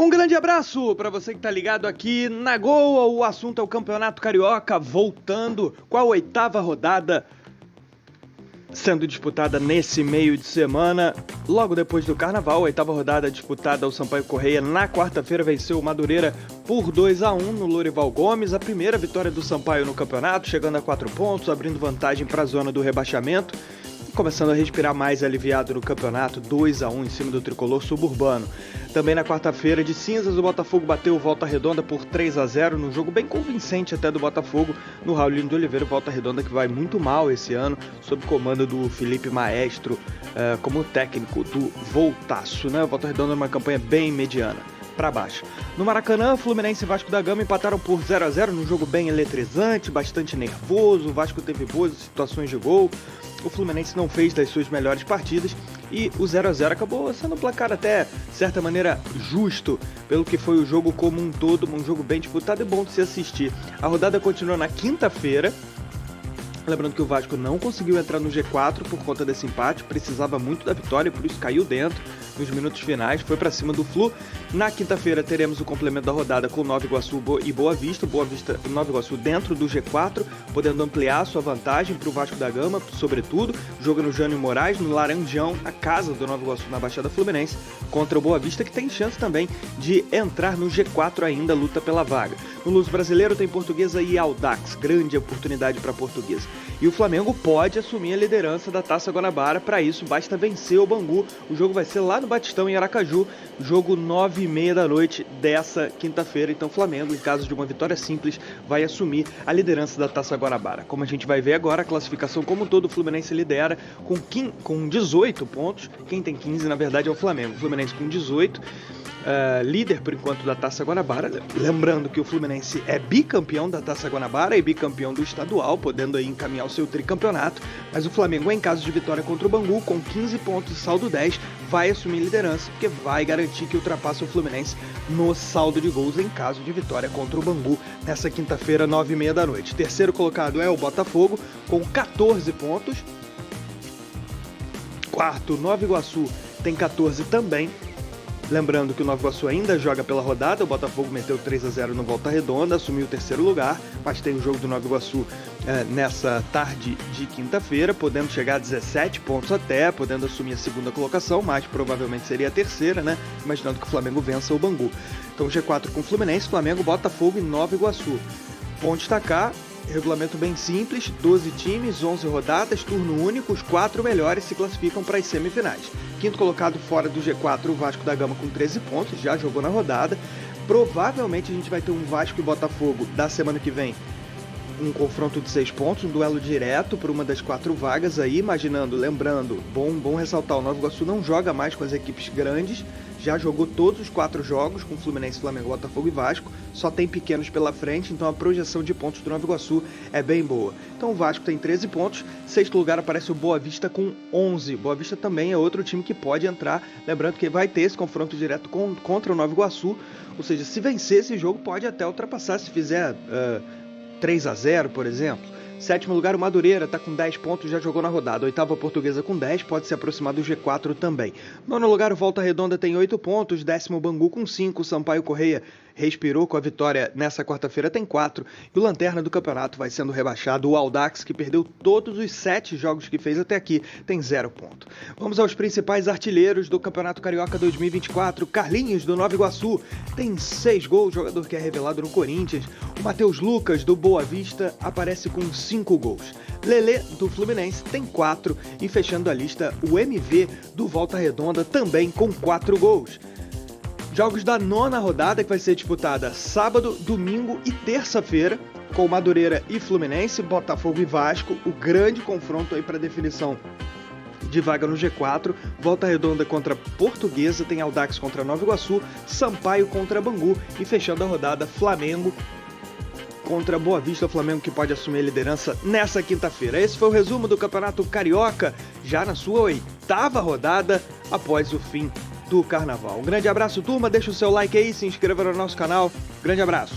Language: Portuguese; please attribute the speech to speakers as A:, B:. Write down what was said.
A: Um grande abraço para você que está ligado aqui na Gol. O assunto é o Campeonato Carioca voltando com a 8ª rodada sendo disputada nesse meio de semana, logo depois do Carnaval. A 8ª rodada disputada, o Sampaio Corrêa na quarta-feira venceu o Madureira por 2-1 no Lourival Gomes. A primeira vitória do Sampaio no campeonato, chegando a 4 pontos, abrindo vantagem para a zona do rebaixamento. Começando a respirar mais aliviado no campeonato, 2-1 em cima do tricolor suburbano. Também na quarta-feira de cinzas, o Botafogo bateu o Volta Redonda por 3-0, num jogo bem convincente até do Botafogo, no Raulino de Oliveira. Volta Redonda que vai muito mal esse ano, sob comando do Felipe Maestro, como técnico do Voltaço, né? O Volta Redonda é uma campanha bem mediana, para baixo. No Maracanã, Fluminense e Vasco da Gama empataram por 0-0, num jogo bem eletrizante, bastante nervoso. O Vasco teve boas situações de gol. O Fluminense não fez das suas melhores partidas e o 0-0 acabou sendo um placar até, de certa maneira, justo, pelo que foi o jogo como um todo, um jogo bem disputado e bom de se assistir. A rodada continua na quinta-feira. Lembrando que o Vasco não conseguiu entrar no G4 por conta desse empate, precisava muito da vitória e por isso caiu dentro nos minutos finais, foi para cima do Flu. Na quinta-feira teremos o complemento da rodada com Nova Iguaçu e Boa Vista. Nova Iguaçu dentro do G4, podendo ampliar sua vantagem para o Vasco da Gama, sobretudo. Joga no Jânio Moraes, no Laranjão, a casa do Nova Iguaçu na Baixada Fluminense, contra o Boa Vista, que tem chance também de entrar no G4 ainda, luta pela vaga. No Luso Brasileiro tem Portuguesa e Audax, grande oportunidade para a Portuguesa. E o Flamengo pode assumir a liderança da Taça Guanabara. Para isso, basta vencer o Bangu. O jogo vai ser lá no Batistão, em Aracaju. Jogo 9h30 da noite dessa quinta-feira. Então, o Flamengo, em caso de uma vitória simples, vai assumir a liderança da Taça Guanabara. Como a gente vai ver agora, a classificação como um todo, o Fluminense lidera com 18 pontos. Quem tem 15, na verdade, é o Flamengo. O Fluminense com 18. Líder por enquanto da Taça Guanabara, lembrando que o Fluminense é bicampeão da Taça Guanabara e bicampeão do estadual, podendo aí encaminhar o seu tricampeonato, mas o Flamengo, em caso de vitória contra o Bangu, com 15 pontos e saldo 10, vai assumir liderança, porque vai garantir que ultrapassa o Fluminense no saldo de gols em caso de vitória contra o Bangu nessa quinta-feira, 9h30 da noite. Terceiro colocado é o Botafogo, com 14 pontos. Quarto, Nova Iguaçu, tem 14 também. Lembrando que o Nova Iguaçu ainda joga pela rodada, o Botafogo meteu 3-0 no Volta Redonda, assumiu o terceiro lugar, mas tem o jogo do Nova Iguaçu nessa tarde de quinta-feira, podendo chegar a 17 pontos até, podendo assumir a segunda colocação, mas provavelmente seria a terceira, né? Imaginando que o Flamengo vença o Bangu. Então G4 com Fluminense, Flamengo, Botafogo e Nova Iguaçu. Bom destacar, regulamento bem simples, 12 times, 11 rodadas, turno único, os 4 melhores se classificam para as semifinais. Quinto colocado fora do G4, o Vasco da Gama com 13 pontos, já jogou na rodada. Provavelmente a gente vai ter um Vasco e Botafogo da semana que vem, um confronto de 6 pontos, um duelo direto por uma das 4 vagas aí, lembrando, bom ressaltar, o Nova Iguaçu não joga mais com as equipes grandes, já jogou todos os 4 jogos com Fluminense, Flamengo, Botafogo e Vasco, só tem pequenos pela frente, então a projeção de pontos do Nova Iguaçu é bem boa. Então o Vasco tem 13 pontos, sexto lugar aparece o Boa Vista com 11. Boa Vista também é outro time que pode entrar, lembrando que vai ter esse confronto direto contra o Nova Iguaçu, ou seja, se vencer esse jogo pode até ultrapassar, se fizer 3-0, por exemplo. Sétimo lugar, o Madureira, está com 10 pontos, já jogou na rodada. Oitava, Portuguesa com 10, pode se aproximar do G4 também. Nono lugar, o Volta Redonda tem 8 pontos. Décimo, Bangu com 5. Sampaio Corrêa respirou com a vitória nessa quarta-feira, tem 4. E o lanterna do campeonato vai sendo rebaixado, o Audax, que perdeu todos os 7 jogos que fez até aqui, tem 0 ponto. Vamos aos principais artilheiros do Campeonato Carioca 2024. Carlinhos, do Nova Iguaçu, tem 6 gols, jogador que é revelado no Corinthians. O Matheus Lucas, do Boa Vista, aparece com 5 gols. Lelê, do Fluminense, tem 4. E fechando a lista, o MV, do Volta Redonda, também com 4 gols. Jogos da 9ª rodada, que vai ser disputada sábado, domingo e terça-feira, com Madureira e Fluminense, Botafogo e Vasco, o grande confronto aí para definição de vaga no G4, Volta Redonda contra Portuguesa, tem Audax contra Nova Iguaçu, Sampaio contra Bangu e fechando a rodada, Flamengo contra Boa Vista, o Flamengo que pode assumir a liderança nessa quinta-feira. Esse foi o resumo do Campeonato Carioca, já na sua 8ª rodada, após o fim do Carnaval. Um grande abraço, turma, deixa o seu like aí, se inscreva no nosso canal. Grande abraço.